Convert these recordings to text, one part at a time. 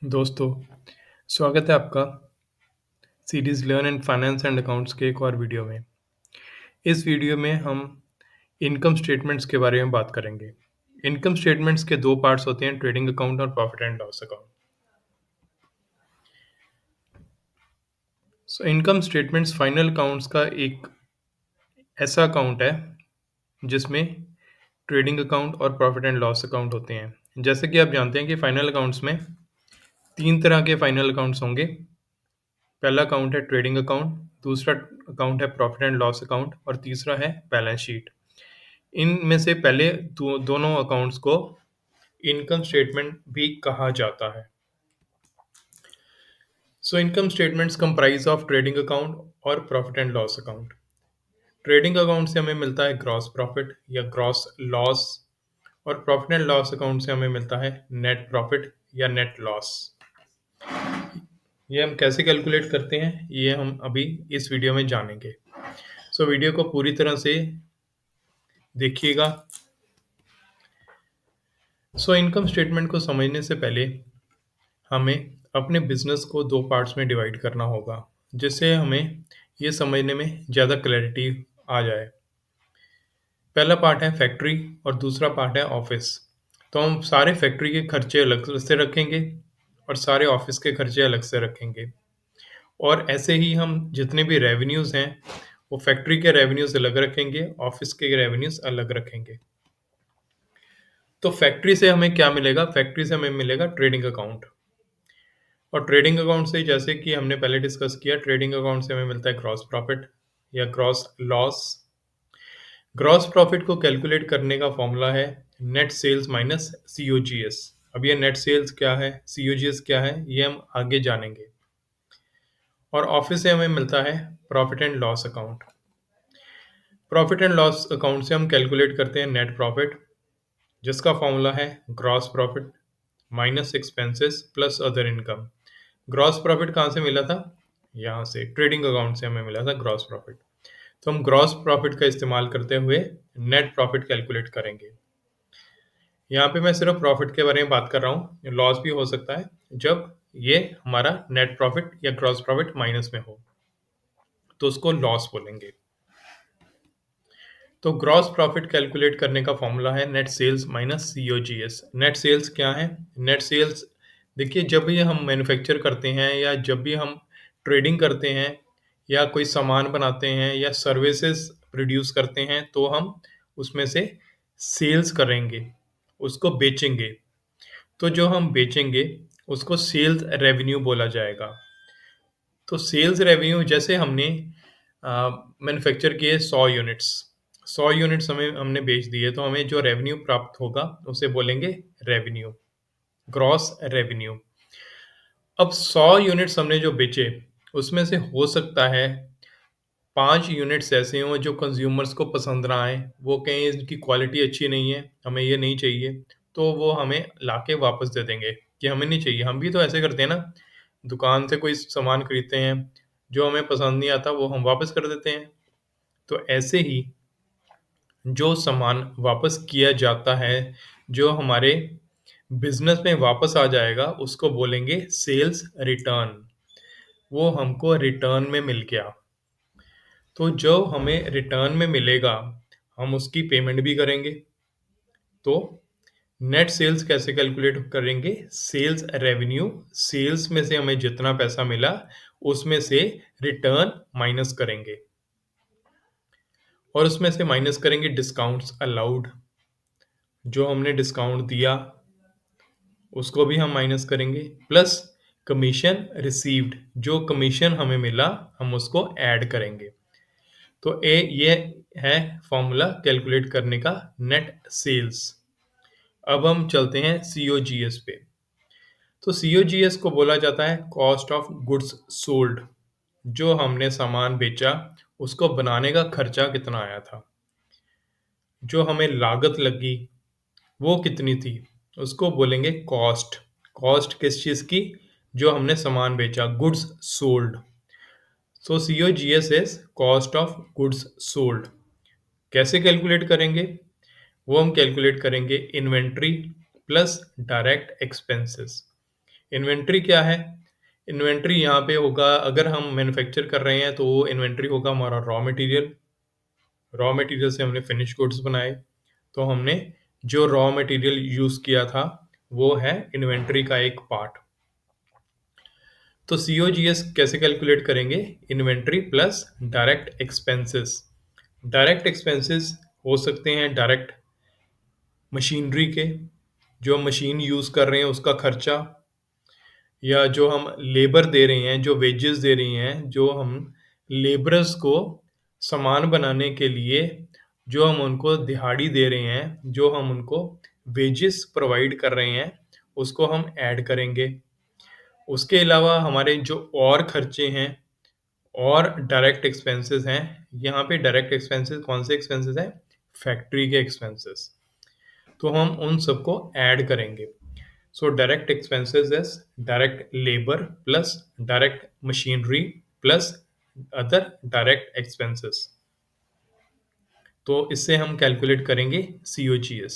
दोस्तों, स्वागत है आपका series learn and finance and accounts के एक और वीडियो में। इस वीडियो में हम इनकम स्टेटमेंट्स के बारे में बात करेंगे। इनकम स्टेटमेंट्स के 2 पार्ट्स होते हैं, ट्रेडिंग अकाउंट और profit and loss account. So income statements final accounts का एक ऐसा अकाउंट है जिसमें ट्रेडिंग अकाउंट और प्रॉफिट एंड लॉस अकाउंट होते हैं। जैसे कि आप जानते हैं कि फाइनल अकाउंट्स में 3 तरह के फाइनल अकाउंट्स होंगे। पहला अकाउंट है ट्रेडिंग अकाउंट, दूसरा अकाउंट है प्रॉफिट एंड लॉस अकाउंट और तीसरा है बैलेंस शीट। इनमें से पहले दोनों अकाउंट्स को इनकम स्टेटमेंट भी कहा जाता है। So income statements comprise of trading account और profit and loss account. Trading account से हमें मिलता है ग्रॉस प्रॉफिट या ग्रॉस लॉस, और प्रॉफिट एंड लॉस अकाउंट से हमें मिलता है नेट प्रॉफिट या नेट लॉस। ये हम कैसे कैलकुलेट करते हैं, ये हम अभी इस वीडियो में जानेंगे। सो वीडियो को पूरी तरह से देखिएगा। सो इनकम स्टेटमेंट को समझने से पहले हमें अपने बिजनेस को 2 पार्ट्स में डिवाइड करना होगा, जिससे हमें ये समझने में ज़्यादा क्लैरिटी आ जाए। पहला पार्ट है फैक्ट्री और दूसरा पार्ट है ऑफिस। तो हम सारे फैक्ट्री के खर्चे अलग से रखेंगे और सारे ऑफिस के खर्चे अलग से रखेंगे, और ऐसे ही हम जितने भी रेवेन्यूज़ हैं वो फैक्ट्री के रेवेन्यूज़ अलग रखेंगे, ऑफिस के रेवेन्यूज़ अलग रखेंगे। तो फैक्ट्री से हमें क्या मिलेगा? फैक्ट्री से हमें मिलेगा ट्रेडिंग अकाउंट। और ट्रेडिंग अकाउंट से, जैसे कि हमने पहले डिस्कस किया, ट्रेडिंग अकाउंट से हमें मिलता है ग्रॉस प्रॉफिट या ग्रॉस लॉस। ग्रॉस प्रॉफिट को कैलकुलेट करने का फॉर्मूला है नेट सेल्स माइनस सीओजीएस। अब ये नेट सेल्स क्या है, सीओजीएस क्या है, ये हम आगे जानेंगे। और ऑफिस से हमें मिलता है profit and loss account. Profit and loss account से हम कैलकुलेट करते हैं नेट प्रॉफिट, जिसका फॉर्मूला है gross profit minus expenses plus other income. Gross profit कहाँ से मिला था? यहाँ से ट्रेडिंग अकाउंट से हमें मिला था ग्रॉस प्रॉफिट। तो हम ग्रॉस प्रॉफिट का इस्तेमाल करते हुए नेट प्रॉफिट कैलकुलेट करेंगे। यहाँ पे मैं सिर्फ प्रॉफिट के बारे में बात कर रहा हूँ, लॉस भी हो सकता है जब ये हमारा नेट प्रॉफिट या ग्रॉस प्रॉफिट माइनस में हो, तो उसको लॉस बोलेंगे। तो ग्रॉस प्रॉफिट कैलकुलेट करने का फॉर्मूला है net sales minus COGS. Net sales क्या है? नेट सेल्स, देखिए, जब भी हम मैन्युफैक्चर करते हैं या जब भी हम ट्रेडिंग करते हैं या कोई सामान बनाते हैं या सर्विसेज प्रोड्यूस करते हैं, तो हम उसमें से सेल्स करेंगे, उसको बेचेंगे। तो जो हम बेचेंगे उसको सेल्स रेवेन्यू बोला जाएगा। तो सेल्स रेवेन्यू, जैसे हमने मैन्युफैक्चर किए 100 यूनिट्स, 100 यूनिट्स हमने बेच दिए, तो हमें जो रेवेन्यू प्राप्त होगा उसे बोलेंगे रेवेन्यू, ग्रॉस रेवेन्यू। अब 100 यूनिट्स हमने जो बेचे, उसमें से हो सकता है 5 यूनिट्स ऐसे हों जो कंज्यूमर्स को पसंद ना आए, वो कहें इसकी क्वालिटी अच्छी नहीं है, हमें ये नहीं चाहिए, तो वो हमें लाके वापस दे देंगे कि हमें नहीं चाहिए। हम भी तो ऐसे करते हैं ना, दुकान से कोई सामान खरीदते हैं, जो हमें पसंद नहीं आता वो हम वापस कर देते हैं। तो ऐसे ही जो सामान वापस किया जाता है, जो हमारे बिज़नेस में वापस आ जाएगा, उसको बोलेंगे सेल्स रिटर्न। वो हमको रिटर्न में मिल गया। तो जो हमें रिटर्न में मिलेगा, हम उसकी पेमेंट भी करेंगे। तो नेट सेल्स कैसे कैलकुलेट करेंगे? सेल्स रेवेन्यू, सेल्स में से हमें जितना पैसा मिला, उसमें से रिटर्न माइनस करेंगे, और उसमें से माइनस करेंगे डिस्काउंट्स अलाउड। जो हमने डिस्काउंट दिया उसको भी हम माइनस करेंगे, प्लस कमीशन रिसीव्ड, जो कमीशन हमें मिला हम उसको ऐड करेंगे। तो ये है फॉर्मूला कैलकुलेट करने का नेट सेल्स। अब हम चलते हैं सीओजीएस पे। तो सीओजीएस को बोला जाता है कॉस्ट ऑफ गुड्स सोल्ड। जो हमने सामान बेचा, उसको बनाने का खर्चा कितना आया था, जो हमें लागत लगी वो कितनी थी, उसको बोलेंगे कॉस्ट। कॉस्ट किस चीज़ की? जो हमने सामान बेचा, goods sold. So COGS is cost of goods sold. कैसे कैलकुलेट करेंगे? वो हम कैलकुलेट करेंगे inventory plus direct expenses. Inventory क्या है? इन्वेंट्री यहाँ पे होगा, अगर हम मैन्युफैक्चर कर रहे हैं तो वो इन्वेंट्री होगा हमारा रॉ मटेरियल। रॉ मटेरियल से हमने फिनिश गुड्स बनाए, तो हमने जो रॉ मटेरियल यूज़ किया था वो है इन्वेंट्री का एक पार्ट। तो सीओजीएस कैसे कैलकुलेट करेंगे? Inventory plus direct expenses. Direct expenses हो सकते हैं डायरेक्ट मशीनरी के, जो मशीन यूज़ कर रहे हैं उसका खर्चा, या जो हम लेबर दे रहे हैं, जो वेजेस दे रही हैं, जो हम लेबरर्स को सामान बनाने के लिए जो हम उनको दिहाड़ी दे रहे हैं, जो हम उनको वेजेस प्रोवाइड कर रहे हैं, उसको हम ऐड करेंगे। उसके अलावा हमारे जो और खर्चे हैं और डायरेक्ट एक्सपेंसेस हैं, यहाँ पे डायरेक्ट एक्सपेंसेस कौन से एक्सपेंसेस हैं? फैक्ट्री के एक्सपेंसेस। तो हम उन सबको ऐड करेंगे। So direct expenses is direct labour plus direct machinery plus other direct expenses. तो इससे हम कैलकुलेट करेंगे सीओजीएस।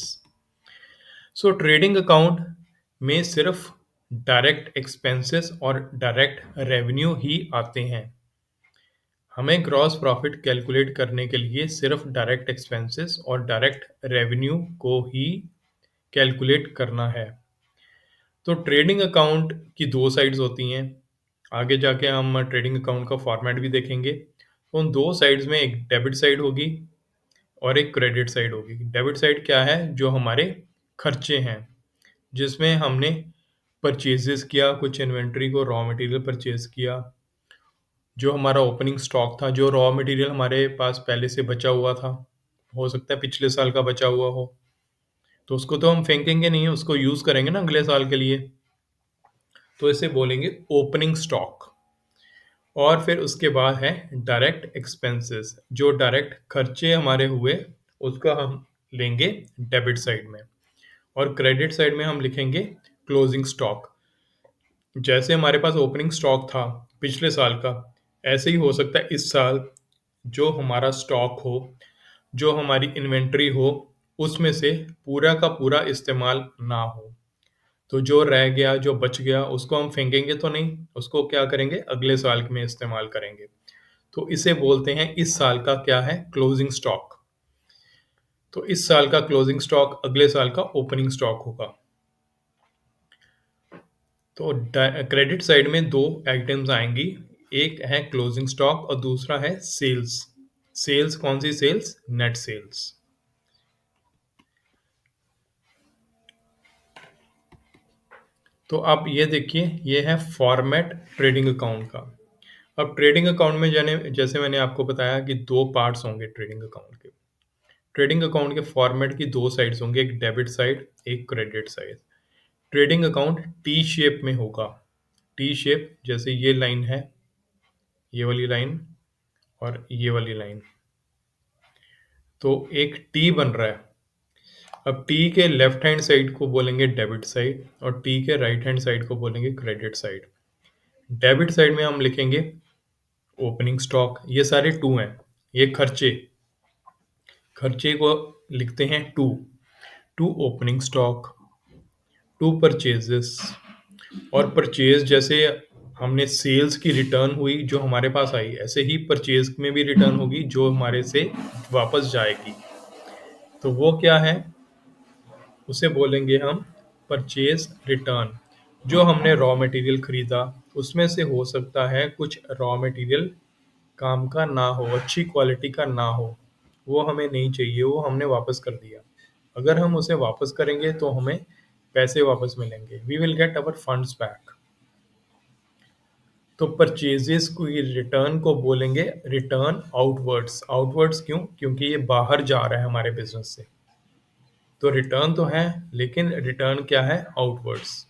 सो ट्रेडिंग अकाउंट में सिर्फ डायरेक्ट एक्सपेंसेस और डायरेक्ट रेवेन्यू ही आते हैं। हमें ग्रॉस प्रॉफिट कैलकुलेट करने के लिए सिर्फ डायरेक्ट एक्सपेंसेस और डायरेक्ट रेवेन्यू को ही कैलकुलेट करना है। तो ट्रेडिंग अकाउंट की दो साइड्स होती हैं। आगे जाके हम ट्रेडिंग अकाउंट का फॉर्मेट भी देखेंगे। तो उन दो साइड्स में एक डेबिट साइड होगी और एक क्रेडिट साइड होगी। डेबिट साइड क्या है? जो हमारे खर्चे हैं, जिसमें हमने परचेजेस किया, कुछ इन्वेंट्री को रॉ मटेरियल परचेज किया, जो हमारा ओपनिंग स्टॉक था, जो रॉ मटेरियल हमारे पास पहले से बचा हुआ था, हो सकता है पिछले साल का बचा हुआ हो, तो उसको तो हम फेंकेंगे नहीं, उसको यूज़ करेंगे ना अगले साल के लिए। तो इसे बोलेंगे ओपनिंग स्टॉक। और फिर उसके बाद है डायरेक्ट एक्सपेंसेस, जो डायरेक्ट खर्चे हमारे हुए उसका हम लेंगे डेबिट साइड में, और क्रेडिट साइड में हम लिखेंगे क्लोजिंग स्टॉक। जैसे हमारे पास ओपनिंग स्टॉक था पिछले साल का, ऐसे ही हो सकता है इस साल जो हमारा स्टॉक हो, जो हमारी इन्वेंट्री हो, उसमें से पूरा का पूरा इस्तेमाल ना हो। तो जो रह गया, जो बच गया, उसको हम फेंकेंगे तो नहीं, उसको क्या करेंगे? अगले साल में इस्तेमाल करेंगे। तो इसे बोलते हैं इस साल का क्या है? Closing stock. तो इस साल का क्लोजिंग स्टॉक अगले साल का ओपनिंग स्टॉक होगा। तो क्रेडिट साइड में दो आइटम्स आएंगी, एक है क्लोजिंग स्टॉक और दूसरा है सेल्स। सेल्स कौन सी सेल्स? Net sales. तो अब ये देखिए, ये है फॉर्मेट ट्रेडिंग अकाउंट का। अब ट्रेडिंग अकाउंट में जैसे मैंने आपको बताया कि दो पार्ट्स होंगे ट्रेडिंग अकाउंट के। ट्रेडिंग अकाउंट के फॉर्मेट की दो साइड्स होंगे, एक डेबिट साइड, एक credit side. Trading account T shape में होगा। टी शेप, जैसे ये लाइन है, ये वाली लाइन और ये वाली लाइन, तो एक टी बन रहा है। अब टी के लेफ्ट हैंड साइड को बोलेंगे डेबिट साइड और टी के राइट हैंड साइड को बोलेंगे क्रेडिट साइड। डेबिट साइड में हम लिखेंगे ओपनिंग स्टॉक, ये सारे टू हैं। ये खर्चे, खर्चे को लिखते हैं to. To opening stock, to purchases. और परचेज जैसे हमने सेल्स की रिटर्न हुई जो हमारे पास आई, ऐसे ही परचेज में भी रिटर्न होगी जो हमारे से वापस जाएगी। तो वो क्या है? उसे बोलेंगे हम परचेज रिटर्न। जो हमने रॉ मटेरियल खरीदा, उसमें से हो सकता है कुछ रॉ मटेरियल काम का ना हो, अच्छी क्वालिटी का ना हो, वो हमें नहीं चाहिए, वो हमने वापस कर दिया। अगर हम उसे वापस करेंगे तो हमें पैसे वापस मिलेंगे, we will get our funds back. तो परचेजेस को, ये रिटर्न को बोलेंगे रिटर्न आउटवर्ड्स। आउटवर्ड्स क्यों? क्योंकि ये बाहर जा रहा है हमारे बिजनेस से। तो रिटर्न तो है, लेकिन रिटर्न क्या है? आउटवर्ड्स।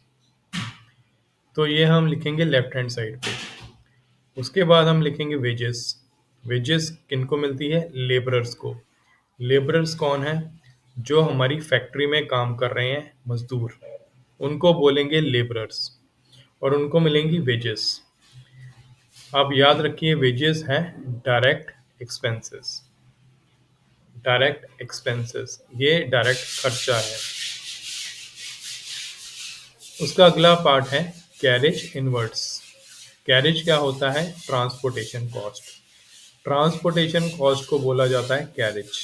तो ये हम लिखेंगे लेफ्ट हैंड साइड पे। उसके बाद हम लिखेंगे वेजेस। वेजेस किनको मिलती है? लेबरर्स को। लेबरर्स कौन है? जो हमारी फैक्ट्री में काम कर रहे हैं, मजदूर, उनको बोलेंगे लेबरर्स, और उनको मिलेंगी वेजेस। आप याद रखिए, वेजेस है डायरेक्ट एक्सपेंसेस। डायरेक्ट एक्सपेंसेस, ये डायरेक्ट खर्चा है। उसका अगला पार्ट है कैरेज इनवर्ट्स। कैरेज क्या होता है? Transportation cost. ट्रांसपोर्टेशन कॉस्ट को बोला जाता है कैरेज।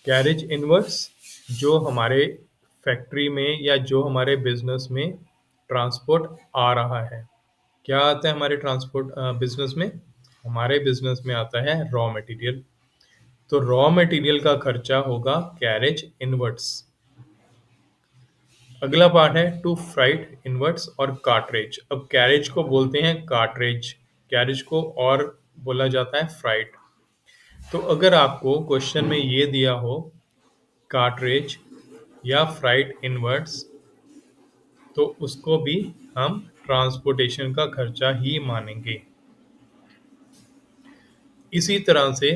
कैरेज इनवर्स जो हमारे फैक्ट्री में या जो हमारे बिजनेस में ट्रांसपोर्ट आ रहा है। क्या आता है हमारे ट्रांसपोर्ट बिजनेस में? हमारे बिजनेस में आता है रॉ मटेरियल। तो रॉ मटेरियल का खर्चा होगा कैरेज इनवर्ट्स। अगला पार्ट है टू फ्राइट इनवर्ट्स और कार्ट्रेज। अब कैरेज को बोलते हैं कार्ट्रेज, कैरेज को और बोला जाता है फ्राइट। तो अगर आपको क्वेश्चन में ये दिया हो कार्ट्रेज या फ्राइट इनवर्ट्स, तो उसको भी हम ट्रांसपोर्टेशन का खर्चा ही मानेंगे। इसी तरह से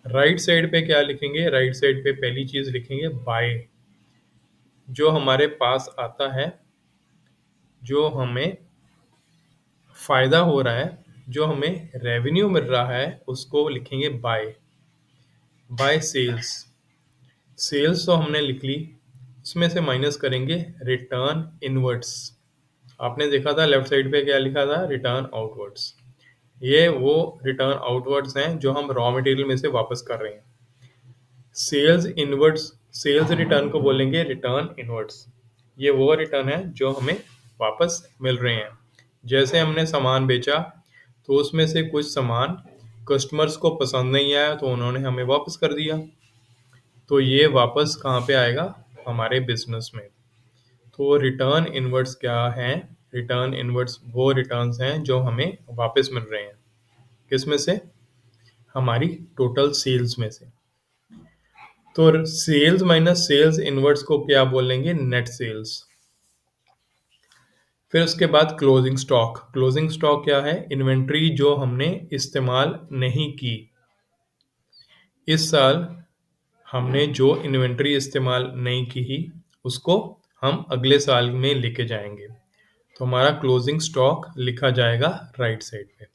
राइट साइड पे क्या लिखेंगे? राइट साइड पे पहली चीज लिखेंगे बाय। जो हमारे पास आता है, जो हमें फायदा हो रहा है, जो हमें रेवेन्यू मिल रहा है, उसको लिखेंगे बाय। Bye sales. सेल्स तो हमने लिख ली, उसमें से माइनस करेंगे रिटर्न इनवर्ड्स। आपने देखा था लेफ्ट साइड पे क्या लिखा था? Return outwards. ये वो रिटर्न आउटवर्ड्स हैं जो हम रॉ मटेरियल में से वापस कर रहे हैं। सेल्स इनवर्ड्स, सेल्स रिटर्न को बोलेंगे रिटर्न इनवर्ड्स। ये वो रिटर्न है जो हमें वापस मिल रहे हैं। जैसे हमने सामान बेचा तो उसमें से कुछ सामान कस्टमर्स को पसंद नहीं आया तो उन्होंने हमें वापस कर दिया। तो ये वापस कहाँ पे आएगा? हमारे बिजनेस में। तो रिटर्न इनवर्ड्स क्या हैं? रिटर्न इनवर्ड्स वो रिटर्न्स हैं जो हमें वापस मिल रहे हैं। किस में से? हमारी टोटल सेल्स में से। तो सेल्स माइनस सेल्स इनवर्ड्स को क्या बोलेंगे? Net sales. फिर उसके बाद क्लोजिंग स्टॉक। क्लोजिंग स्टॉक क्या है? इन्वेंट्री जो हमने इस्तेमाल नहीं की। इस साल हमने जो इन्वेंट्री इस्तेमाल नहीं की उसको हम अगले साल में लेके जाएंगे। तो हमारा क्लोजिंग स्टॉक लिखा जाएगा राइट साइड पे।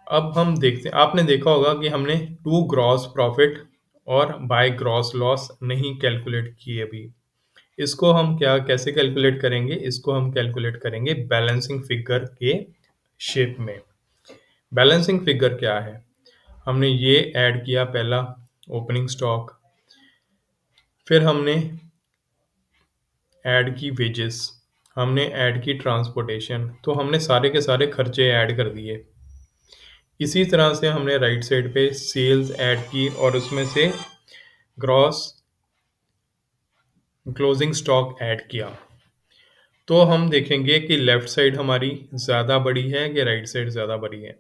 अब हम देखते हैं, आपने देखा होगा कि हमने टू ग्रॉस प्रॉफिट और बाय ग्रॉस लॉस नहीं कैलकुलेट किए अभी। इसको हम क्या कैसे कैलकुलेट करेंगे? इसको हम कैलकुलेट करेंगे बैलेंसिंग फिगर के शेप में। बैलेंसिंग फिगर क्या है? हमने ये ऐड किया पहला ओपनिंग स्टॉक, फिर हमने ऐड की वेजेस, हमने ऐड की ट्रांसपोर्टेशन। तो हमने सारे के सारे खर्चे ऐड कर दिए। इसी तरह से हमने राइट साइड पे सेल्स ऐड की और उसमें से ग्रॉस क्लोजिंग स्टॉक ऐड किया। तो हम देखेंगे कि लेफ्ट साइड हमारी ज़्यादा बड़ी है कि राइट साइड ज़्यादा बड़ी है।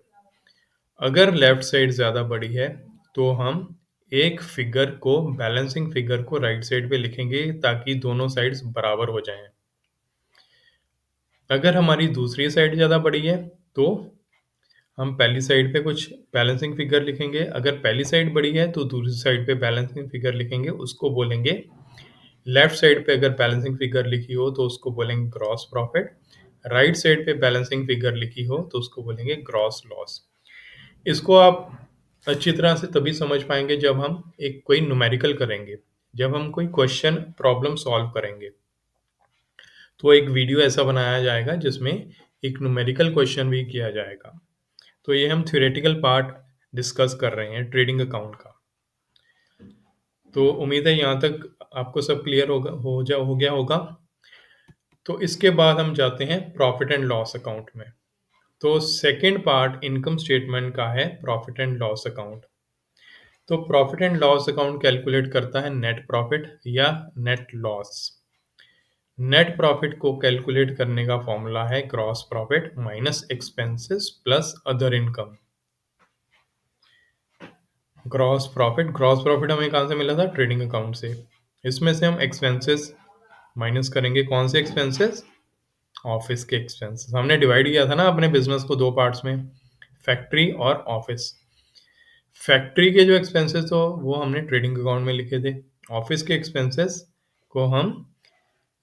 अगर लेफ्ट साइड ज़्यादा बड़ी है तो हम एक फिगर को, बैलेंसिंग फिगर को राइट साइड पे लिखेंगे ताकि दोनों साइड्स बराबर हो जाएं। अगर हमारी दूसरी साइड ज़्यादा बड़ी है तो हम पहली साइड पे कुछ बैलेंसिंग फिगर लिखेंगे। अगर पहली साइड बड़ी है तो दूसरी साइड पे बैलेंसिंग फिगर लिखेंगे, उसको बोलेंगे लेफ्ट साइड पे अगर बैलेंसिंग फिगर लिखी हो तो उसको बोलेंगे ग्रॉस प्रॉफिट, राइट साइड पे बैलेंसिंग फिगर लिखी हो तो उसको बोलेंगे ग्रॉस लॉस। इसको आप अच्छी तरह से तभी समझ पाएंगे जब हम एक कोई न्यूमेरिकल करेंगे, जब हम कोई क्वेश्चन प्रॉब्लम सॉल्व करेंगे। तो एक वीडियो ऐसा बनाया जाएगा जिसमें एक न्यूमेरिकल क्वेश्चन भी किया जाएगा। तो ये हम थ्योरेटिकल पार्ट डिस्कस कर रहे हैं ट्रेडिंग अकाउंट का। तो उम्मीद है यहाँ तक आपको सब क्लियर हो गया होगा। तो इसके बाद हम जाते हैं प्रॉफिट एंड लॉस अकाउंट में। तो सेकंड पार्ट इनकम स्टेटमेंट का है प्रॉफिट एंड लॉस अकाउंट। तो profit and loss account calculate करता है नेट प्रॉफिट या नेट लॉस। नेट प्रॉफिट को कैलकुलेट करने का फॉर्मूला है gross profit minus expenses plus other income. Gross profit हमें कहाँ से मिला था? ट्रेडिंग अकाउंट से। इसमें से हम एक्सपेंसेस माइनस करेंगे। कौन से एक्सपेंसेस? ऑफिस के एक्सपेंसेस। हमने डिवाइड किया था ना अपने बिजनेस को दो पार्ट्स में, फैक्ट्री और ऑफिस। फैक्ट्री के जो एक्सपेंसेस थे वो हमने ट्रेडिंग अकाउंट में लिखे थे। ऑफिस के एक्सपेंसेस को हम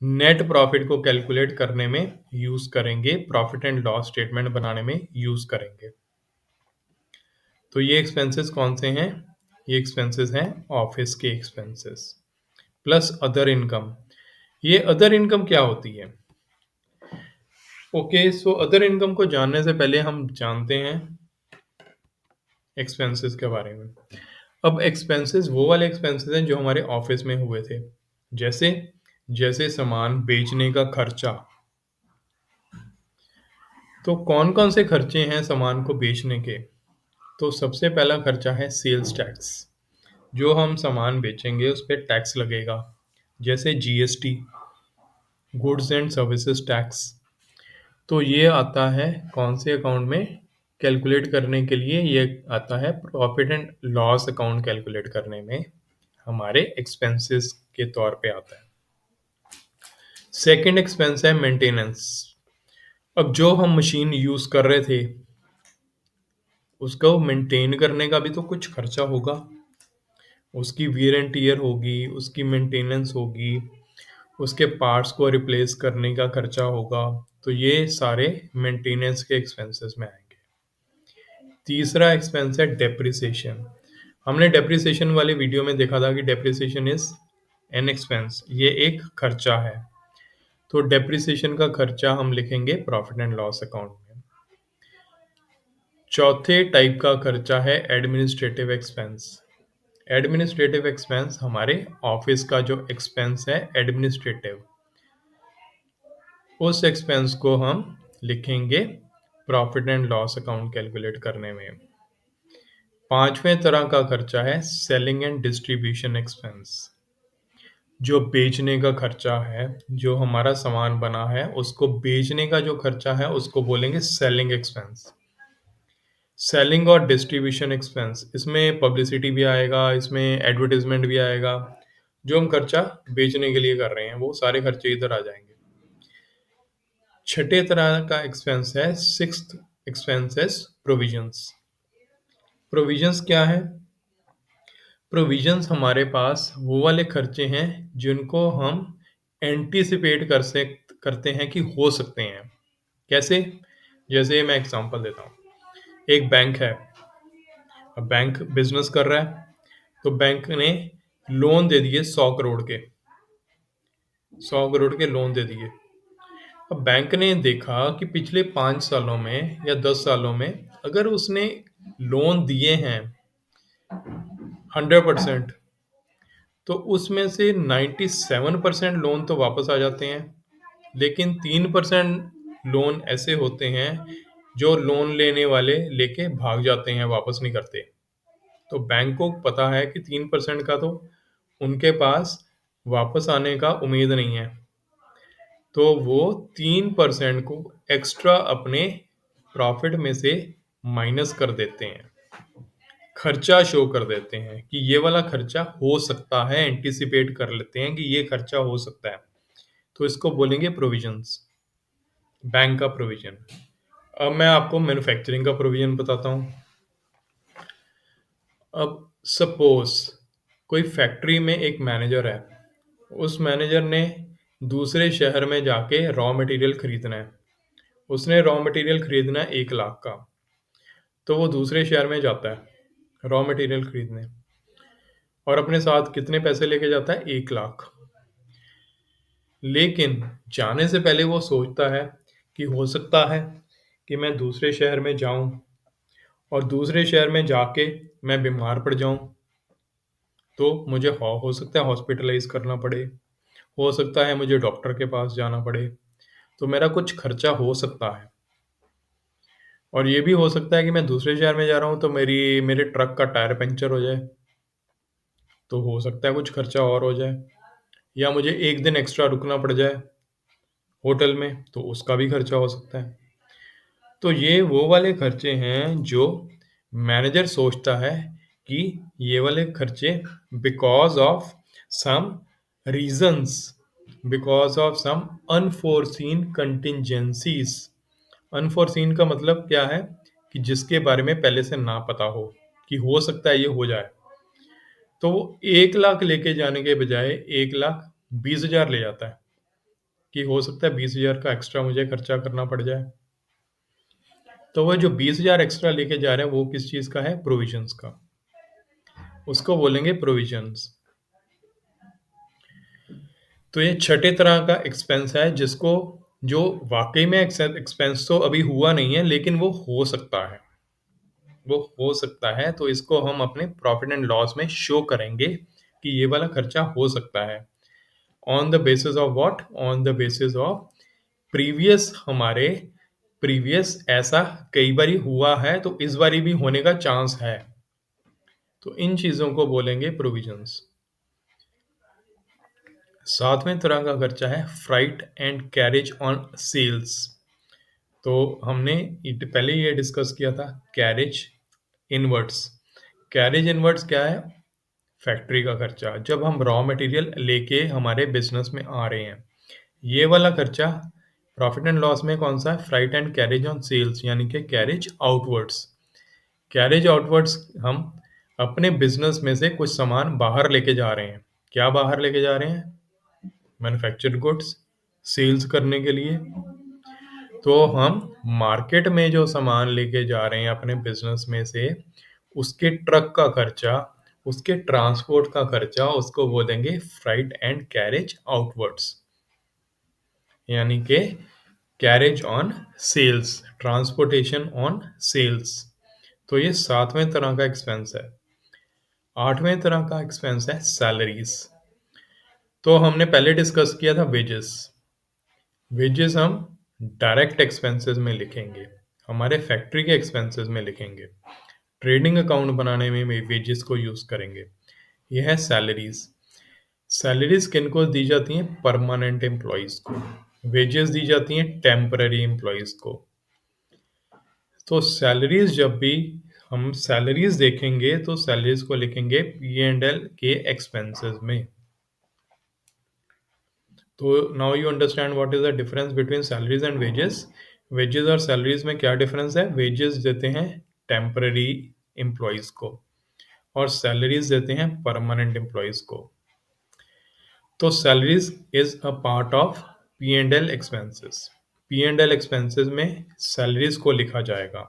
नेट प्रॉफिट को कैलकुलेट करने में यूज करेंगे, प्रॉफिट एंड लॉस स्टेटमेंट बनाने में यूज करेंगे। तो ये एक्सपेंसेस कौन से हैं? ये एक्सपेंसेस हैं ऑफिस के एक्सपेंसेस प्लस अदर इनकम। ये अदर इनकम क्या होती है? ओके, सो अदर इनकम को जानने से पहले हम जानते हैं एक्सपेंसेस के बारे में। अब एक्सपेंसेस वो वाले एक्सपेंसेस हैं जो हमारे ऑफिस में हुए थे। जैसे जैसे सामान बेचने का खर्चा। तो कौन-कौन से खर्चे हैं सामान को बेचने के? तो सबसे पहला खर्चा है सेल्स टैक्स। जो हम सामान बेचेंगे उस पे टैक्स लगेगा। जैसे GST, goods and services tax. तो ये आता है कौन से अकाउंट में? कैलकुलेट करने के लिए ये आता है profit and loss account calculate करने में, हमारे एक्सपेंसेस के तौर पे आता है। सेकंड एक्सपेंस है मेंटेनेंस। अब जो हम मशीन यूज़ कर रहे थे, उसको मेंटेन करने का भी तो कुछ खर्चा होगा। उसकी वियर एंड टियर होगी, उसकी मेंटेनेंस होगी, उसके पार्ट्स को रिप्लेस करने का खर्चा होगा। तो ये सारे मेंटेनेंस के एक्सपेंसेस में आएंगे। तीसरा एक्सपेंस है डेप्रिसिएशन। हमने डेप्रिसिएशन वाले वीडियो में देखा था कि डेप्रिसिएशन इज एन एक्सपेंस, ये एक खर्चा है। तो डेप्रिसिएशन का खर्चा हम लिखेंगे प्रॉफिट एंड लॉस अकाउंट में। चौथे टाइप का खर्चा है एडमिनिस्ट्रेटिव एक्सपेंस। एडमिनिस्ट्रेटिव एक्सपेंस हमारे ऑफिस का जो एक्सपेंस है एडमिनिस्ट्रेटिव, उस एक्सपेंस को हम लिखेंगे profit and loss account calculate करने में। पांचवें तरह का खर्चा है सेलिंग एंड डिस्ट्रीब्यूशन एक्सपेंस। जो बेचने का खर्चा है, जो हमारा सामान बना है उसको बेचने का जो खर्चा है उसको बोलेंगे सेलिंग एक्सपेंस। सेलिंग और डिस्ट्रीब्यूशन एक्सपेंस, इसमें पब्लिसिटी भी आएगा, इसमें एडवर्टाइजमेंट भी आएगा। जो हम खर्चा बेचने के लिए कर रहे हैं वो सारे खर्चे इधर आ जाएंगे। छठे तरह का एक्सपेंस है सिक्स्थ एक्सपेंसेस प्रोविजंस। प्रोविजंस क्या है? प्रोविजंस हमारे पास वो वाले खर्चे हैं जिनको हम एंटीसिपेट करते हैं कि हो सकते हैं। कैसे? जैसे मैं एग्जांपल देता हूँ। एक बैंक है, अब बैंक बिजनेस कर रहा है, तो बैंक ने लोन दे दिए 100 करोड़ के, 100 करोड़ के लोन दे दिए। अब बैंक ने देखा कि पिछले 5 सालों में या 10 सालों में अगर उसने लोन दिए हैं 100%, तो उसमें से 97% लोन तो वापस आ जाते हैं, लेकिन 3% लोन ऐसे होते हैं जो लोन लेने वाले लेके भाग जाते हैं, वापस नहीं करते। तो बैंक को पता है कि 3% का तो उनके पास वापस आने का उम्मीद नहीं है, तो वो 3% को एक्स्ट्रा अपने प्रॉफिट में से माइनस कर देते हैं, खर्चा शो कर देते हैं कि ये वाला खर्चा हो सकता है, एंटिसिपेट कर लेते हैं कि ये खर्चा हो सकता है। तो इसको बोलेंगे प्रोविजंस, बैंक का प्रोविजन। अब मैं आपको मैन्युफैक्चरिंग का प्रोविजन बताता हूँ। अब सपोज कोई फैक्ट्री में एक मैनेजर है, उस मैनेजर ने दूसरे शहर में जाके रॉ मटेरियल खरीदना है। उसने रॉ मटेरियल खरीदना है 1 लाख का, तो वो दूसरे शहर में जाता है रॉ मटेरियल खरीदने, और अपने साथ कितने पैसे लेके जाता है? 1 लाख। लेकिन जाने से पहले वो सोचता है कि हो सकता है कि मैं दूसरे शहर में जाऊं और दूसरे शहर में जाके मैं बीमार पड़ जाऊं, तो मुझे हो सकता है हॉस्पिटलाइज करना पड़े, हो सकता है मुझे डॉक्टर के पास जाना पड़े, तो मेरा कुछ खर्चा हो सकता है। और ये भी हो सकता है कि मैं दूसरे शहर में जा रहा हूँ तो मेरे ट्रक का टायर पंचर हो जाए, तो हो सकता है कुछ खर्चा और हो जाए, या मुझे एक दिन एक्स्ट्रा रुकना पड़ जाए होटल में, तो उसका भी खर्चा हो सकता है। तो ये वो वाले खर्चे हैं जो मैनेजर सोचता है कि ये वाले खर्चे because of some reasons, because of some unforeseen contingencies. Unforeseen का मतलब क्या है? कि जिसके बारे में पहले से ना पता हो कि हो सकता है ये हो जाए। तो वो 1 लाख लेके जाने के बजाय 1,20,000 ले जाता है कि हो सकता है 20,000 का एक्स्ट्रा मुझे खर्चा करना पड़ जाए। तो वो जो 20,000 एक्स्ट्रा लेके जा रहा है वो किस चीज़ का है? प्रोविजंस का। उसको बोलेंगे प्रोविजंस। तो ये छठे तरह का एक्सपेंस है जिसको जो वाक़ई में एक्सपेंस तो अभी हुआ नहीं है, लेकिन वो हो सकता है। वो हो सकता है, तो इसको हम अपने प्रॉफ़िट एंड लॉस में शो करेंगे कि ये वाला खर्चा हो सकता है। On the basis of what? On the basis of हमारे प्रीवियस ऐसा कई बारी हुआ है, तो इस बारी भी होने का चांस है। तो इन चीज़ों को बोलेंगे प्रोविजंस। सातवें तरह का खर्चा है freight and carriage on sales. तो हमने पहले ये डिस्कस किया था कैरेज इनवर्ड्स। कैरेज इनवर्ड्स क्या है? फैक्ट्री का खर्चा, जब हम रॉ मटेरियल लेके हमारे बिजनेस में आ रहे हैं। ये वाला खर्चा प्रॉफिट एंड लॉस में कौन सा है? Freight and carriage on sales, यानी कि कैरेज आउटवर्ड्स। कैरेज आउटवर्ड्स हम अपने बिजनेस में से कुछ सामान बाहर लेके जा रहे हैं। क्या बाहर लेके जा रहे हैं? मैन्युफैक्चर्ड गुड्स सेल्स करने के लिए। तो हम मार्केट में जो सामान लेके जा रहे हैं अपने बिजनेस में से, उसके ट्रक का खर्चा, उसके ट्रांसपोर्ट का खर्चा, उसको बोलेंगे फ्राइट एंड कैरेज आउटवर्ड्स, यानी कि carriage on sales, transportation on sales. तो ये सातवें तरह का एक्सपेंस है। आठवें तरह का एक्सपेंस है सैलरीज। तो हमने पहले डिस्कस किया था वेजेस। वेजेस हम डायरेक्ट एक्सपेंसेस में लिखेंगे, हमारे फैक्ट्री के एक्सपेंसेस में लिखेंगे। ट्रेडिंग अकाउंट बनाने में वेजेस को यूज करेंगे। यह है सैलरीज। सैलरीज किनको दी जाती हैं? परमानेंट एम्प्लॉयज को। वेजेस दी जाती हैं टेम्पररी एम्प्लॉयज को। तो सैलरीज, जब भी हम सैलरीज देखेंगे तो सैलरीज को लिखेंगे पी एंड एल के एक्सपेंसेस में। तो now you understand what is the difference between salaries and wages. Wages और सैलरीज में क्या डिफरेंस है? वेजेस देते हैं टेम्पररी एम्प्लॉयज को और सैलरीज देते हैं परमानेंट एम्प्लॉयज को। तो salaries is a part of P and L expenses. P and L expenses में सैलरीज को लिखा जाएगा।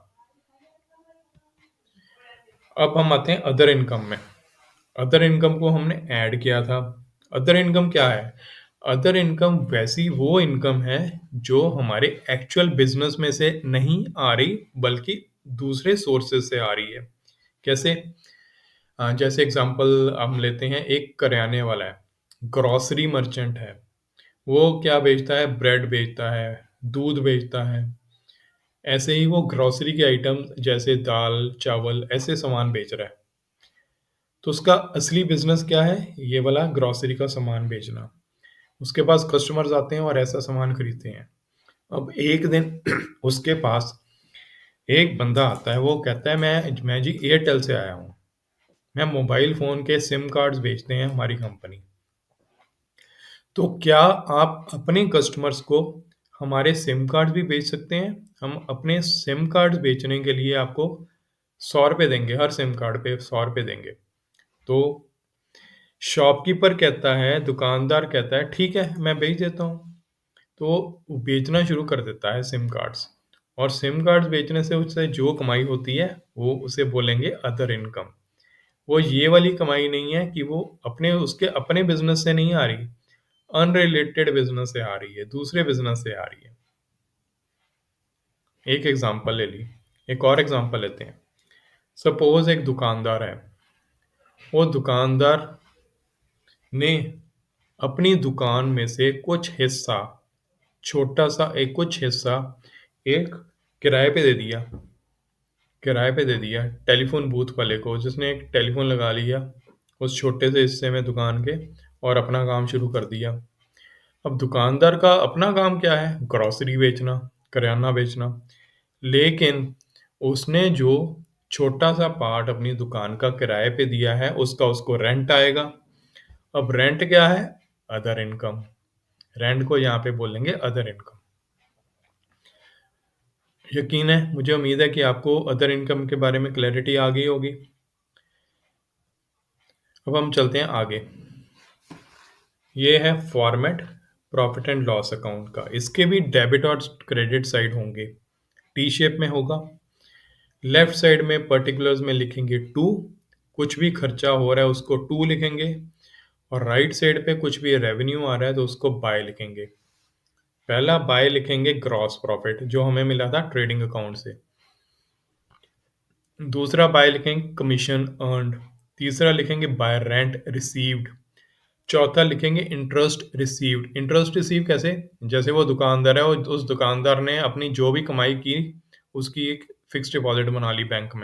अब हम आते हैं अदर इनकम में। अदर इनकम को हमने ऐड किया था। अदर इनकम क्या है? अदर इनकम वैसी वो इनकम है जो हमारे एक्चुअल बिजनेस में से नहीं आ रही, बल्कि दूसरे सोर्सेज से आ रही है। कैसे? जैसे एग्जांपल हम लेते हैं, एक करियाने वाला है, ग्रॉसरी मर्चेंट है। वो क्या बेचता है? ब्रेड बेचता है, दूध बेचता है। ऐसे ही वो ग्रॉसरी के आइटम जैसे दाल, चावल, ऐसे सामान बेच रहा है। तो उसका असली बिजनेस क्या है? ये वाला ग्रॉसरी का सामान बेचना। उसके पास कस्टमर्स आते हैं और ऐसा सामान खरीदते हैं। अब एक दिन उसके पास एक बंदा आता है, वो कहता है मैं जी एयरटेल से आया हूँ, मैं मोबाइल फ़ोन के सिम कार्ड्स बेचते हैं हमारी कंपनी। तो क्या आप अपने कस्टमर्स को हमारे सिम कार्ड भी बेच सकते हैं? हम अपने सिम कार्ड्स बेचने के लिए आपको 100 रुपए देंगे, हर सिम कार्ड पे 100 रुपए देंगे। तो शॉपकीपर कहता है, दुकानदार कहता है ठीक है मैं बेच देता हूँ। तो वो बेचना शुरू कर देता है सिम कार्ड्स, और सिम कार्ड्स बेचने से उससे जो कमाई होती है वो उसे बोलेंगे अदर इनकम। वो ये वाली कमाई नहीं है कि वो उसके अपने बिजनेस से नहीं आ रही, अनरिलेटेड बिजनेस से आ रही है, दूसरे बिजनेस से आ रही है। एक एग्जांपल ले ली, एक और एग्जांपल लेते हैं। सपोज एक दुकानदार है, वो दुकानदार ने अपनी दुकान में से कुछ हिस्सा, छोटा सा एक कुछ हिस्सा एक किराए पे दे दिया। किराए पे दे दिया टेलीफोन बूथ वाले को, जिसने एक टेलीफोन लगा लिया उस छोटे से हिस्से में दुकान के, और अपना काम शुरू कर दिया। अब दुकानदार का अपना काम क्या है? ग्रॉसरी बेचना, करियाना बेचना। लेकिन उसने जो छोटा सा पार्ट अपनी दुकान का किराए पे दिया है, उसका उसको रेंट आएगा। अब रेंट क्या है? Other income. रेंट को यहाँ पे बोलेंगे अदर इनकम। यकीन है, मुझे उम्मीद है कि आपको अदर इनकम के बारे में क्लैरिटी आ गई होगी। अब हम चलते हैं आगे। ये है format profit and loss account का। इसके भी डेबिट और क्रेडिट साइड होंगे। टी शेप में होगा। लेफ्ट साइड में पर्टिकुलर्स में लिखेंगे टू, कुछ भी खर्चा हो रहा है उसको टू लिखेंगे। और राइट साइड पे कुछ भी रेवेन्यू आ रहा है तो उसको बाय लिखेंगे। पहला बाय लिखेंगे ग्रॉस प्रॉफिट जो हमें मिला था ट्रेडिंग अकाउंट से। दूसरा बाय लिखेंगे कमीशन अर्न्ड। तीसरा लिखेंगे बाय रेंट रिसीव्ड। चौथा लिखेंगे इंटरेस्ट रिसीव्ड। इंटरेस्ट रिसीव कैसे? जैसे वो दुकानदार है और उस दुकानदार ने अपनी जो भी कमाई की उसकी एक फिक्स डिपॉजिट बना ली बैंक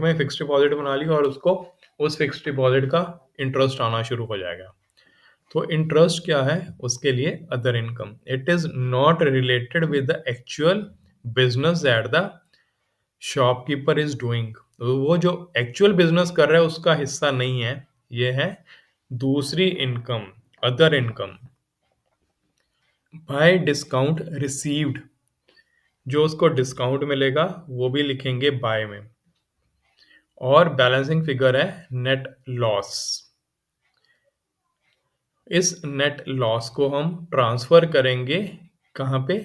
में फिक्स डिपॉजिट बना ली और उसको उस फिक्स डिपॉजिट का इंटरेस्ट आना शुरू हो जाएगा। तो इंटरेस्ट क्या है उसके लिए? Other income. It is not related with the actual business that the shopkeeper is doing. तो वो जो एक्चुअल बिजनेस कर रहा है उसका हिस्सा नहीं है, ये है दूसरी income, other income. Bye discount received, जो उसको डिस्काउंट मिलेगा वो भी लिखेंगे बाय में। और बैलेंसिंग फिगर है नेट लॉस। इस नेट लॉस को हम ट्रांसफर करेंगे कहाँ पे?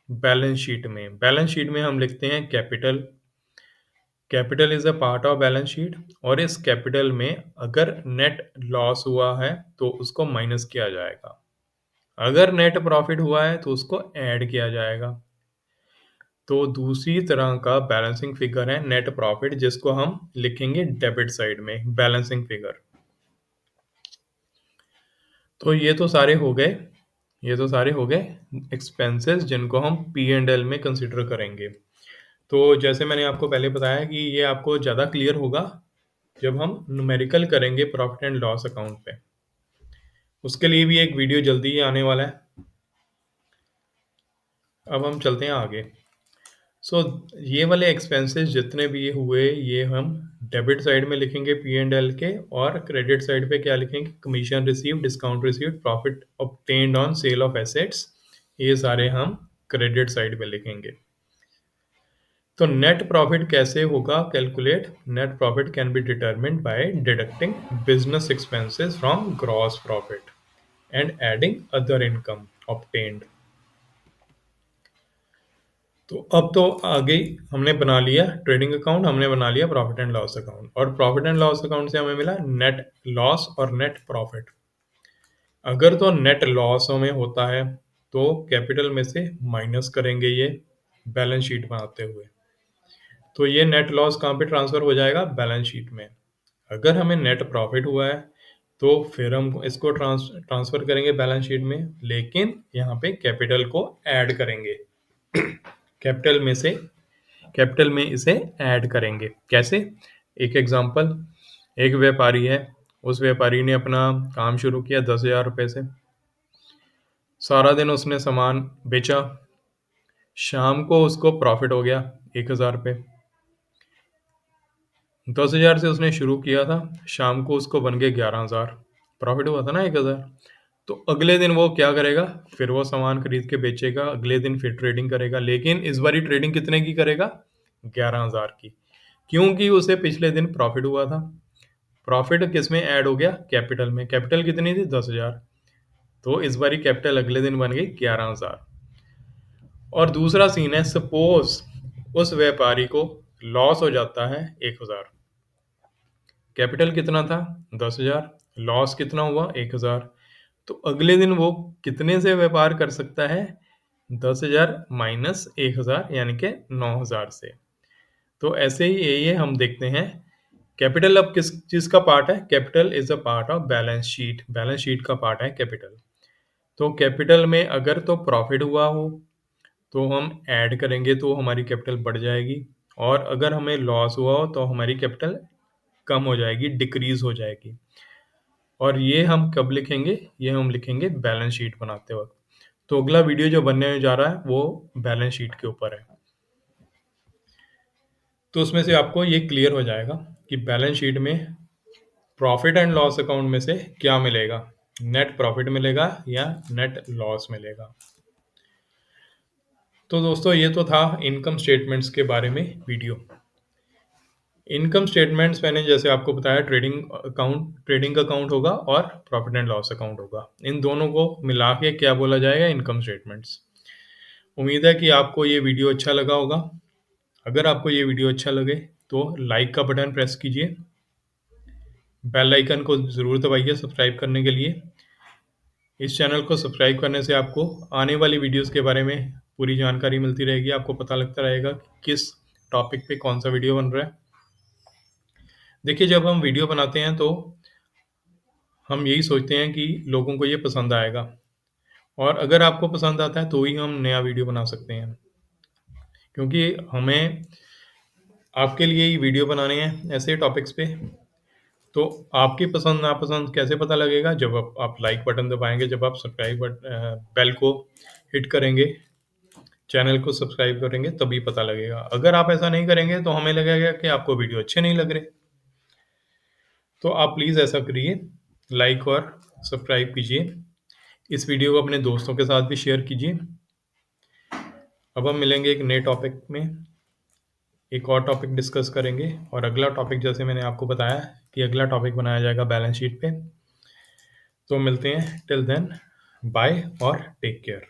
बैलेंस शीट में। बैलेंस शीट में हम लिखते हैं capital. Capital is a part of balance sheet और इस कैपिटल में अगर नेट लॉस हुआ है तो उसको माइनस किया जाएगा, अगर नेट प्रॉफिट हुआ है तो उसको ऐड किया जाएगा। तो दूसरी तरह का बैलेंसिंग फिगर है नेट प्रॉफिट, जिसको हम लिखेंगे डेबिट साइड में बैलेंसिंग फिगर। तो ये तो सारे हो गए एक्सपेंसेस जिनको हम पी एंड एल में कंसिडर करेंगे। तो जैसे मैंने आपको पहले बताया कि ये आपको ज़्यादा क्लियर होगा जब हम न्यूमेरिकल करेंगे प्रॉफिट एंड लॉस अकाउंट पे। उसके लिए भी एक वीडियो जल्दी ही आने वाला है। अब हम चलते हैं आगे। सो ये वाले एक्सपेंसेस जितने भी हुए ये हम डेबिट साइड में लिखेंगे पी एंड एल के, और क्रेडिट साइड पे क्या लिखेंगे? Commission receive, discount receive, profit obtained on sale of assets, ये सारे हम क्रेडिट साइड पे लिखेंगे। तो नेट प्रॉफिट कैसे होगा calculate? Net profit can be determined bye deducting business expenses from gross profit and adding other income obtained. तो अब तो आगे हमने बना लिया ट्रेडिंग अकाउंट, हमने बना लिया प्रॉफिट एंड लॉस अकाउंट, और प्रॉफिट एंड लॉस अकाउंट से हमें मिला नेट लॉस और नेट प्रॉफिट। अगर तो नेट लॉस हमें होता है तो कैपिटल में से माइनस करेंगे ये बैलेंस शीट बनाते हुए। तो ये नेट लॉस कहाँ पे ट्रांसफर हो जाएगा? बैलेंस शीट में। अगर हमें नेट प्रॉफिट हुआ है तो फिर हम इसको ट्रांसफर करेंगे बैलेंस शीट में, लेकिन यहाँ पे कैपिटल को ऐड करेंगे कैपिटल में से, कैपिटल में इसे ऐड करेंगे। कैसे? एक एग्जांपल, एक व्यापारी है, उस व्यापारी ने अपना काम शुरू किया 10,000 रुपये से। सारा दिन उसने सामान बेचा, शाम को उसको प्रॉफिट हो गया 1,000 रुपये। 10,000 से उसने शुरू किया था, शाम को उसको बन गए 11,000, प्रॉफिट हुआ था ना 1,000। तो अगले दिन वो क्या करेगा? फिर वो सामान खरीद के बेचेगा, अगले दिन फिर ट्रेडिंग करेगा, लेकिन इस बारी ट्रेडिंग कितने की करेगा? 11,000 की, क्योंकि उसे पिछले दिन प्रॉफिट हुआ था। प्रॉफिट किस में ऐड हो गया? कैपिटल में। कैपिटल कितनी थी? 10,000। तो इस बारी कैपिटल अगले दिन बन गई 11,000। और दूसरा सीन है, सपोज उस व्यापारी को लॉस हो जाता है 1,000। कैपिटल कितना था? 10,000। लॉस कितना हुआ? 1,000। तो अगले दिन वो कितने से व्यापार कर सकता है? 10,000 माइनस 1,000 यानी कि 9,000 से। तो ऐसे ही ये हम देखते हैं कैपिटल अब किस चीज का पार्ट है? Capital is a part of balance sheet. Balance sheet का पार्ट है कैपिटल। तो कैपिटल में अगर तो प्रॉफिट हुआ हो तो हम ऐड करेंगे तो हमारी कैपिटल बढ़ जाएगी, और अगर हमें लॉस हुआ हो तो हमारी कैपिटल कम हो जाएगी, डिक्रीज हो जाएगी। और ये हम कब लिखेंगे? ये हम लिखेंगे बैलेंस शीट बनाते वक्त। तो अगला वीडियो जो बनने जा रहा है वो बैलेंस शीट के ऊपर है। तो उसमें से आपको ये क्लियर हो जाएगा कि बैलेंस शीट में प्रॉफिट एंड लॉस अकाउंट में से क्या मिलेगा, नेट प्रॉफिट मिलेगा या नेट लॉस मिलेगा। तो दोस्तों ये तो था इनकम स्टेटमेंट्स के बारे में वीडियो। इनकम स्टेटमेंट्स मैंने जैसे आपको बताया ट्रेडिंग अकाउंट होगा और प्रॉफिट एंड लॉस अकाउंट होगा। इन दोनों को मिला के क्या बोला जाएगा? Income statements. उम्मीद है कि आपको ये वीडियो अच्छा लगा होगा। अगर आपको ये वीडियो अच्छा लगे तो लाइक का बटन प्रेस कीजिए, बेल आइकन को ज़रूर दबाइए सब्सक्राइब करने के लिए। इस चैनल को सब्सक्राइब करने से आपको आने वाली वीडियोस के बारे में पूरी जानकारी मिलती रहेगी, आपको पता लगता रहेगा कि किस टॉपिक पे कौन सा वीडियो बन रहा है। देखिए, जब हम वीडियो बनाते हैं तो हम यही सोचते हैं कि लोगों को ये पसंद आएगा, और अगर आपको पसंद आता है तो ही हम नया वीडियो बना सकते हैं, क्योंकि हमें आपके लिए ही वीडियो बनाने हैं ऐसे टॉपिक्स पे। तो आपकी पसंद नापसंद कैसे पता लगेगा? जब आप लाइक बटन दबाएंगे, जब आप बेल को हिट करेंगे, चैनल को सब्सक्राइब करेंगे, तभी पता लगेगा। अगर आप ऐसा नहीं करेंगे तो हमें लगेगा कि आपको वीडियो अच्छे नहीं लग रहे। तो आप प्लीज़ ऐसा करिए, लाइक और सब्सक्राइब कीजिए। इस वीडियो को अपने दोस्तों के साथ भी शेयर कीजिए। अब हम मिलेंगे एक नए टॉपिक में, एक और टॉपिक डिस्कस करेंगे, और अगला टॉपिक जैसे मैंने आपको बताया कि अगला टॉपिक बनाया जाएगा बैलेंस शीट पे। तो मिलते हैं, टिल देन बाय और टेक केयर।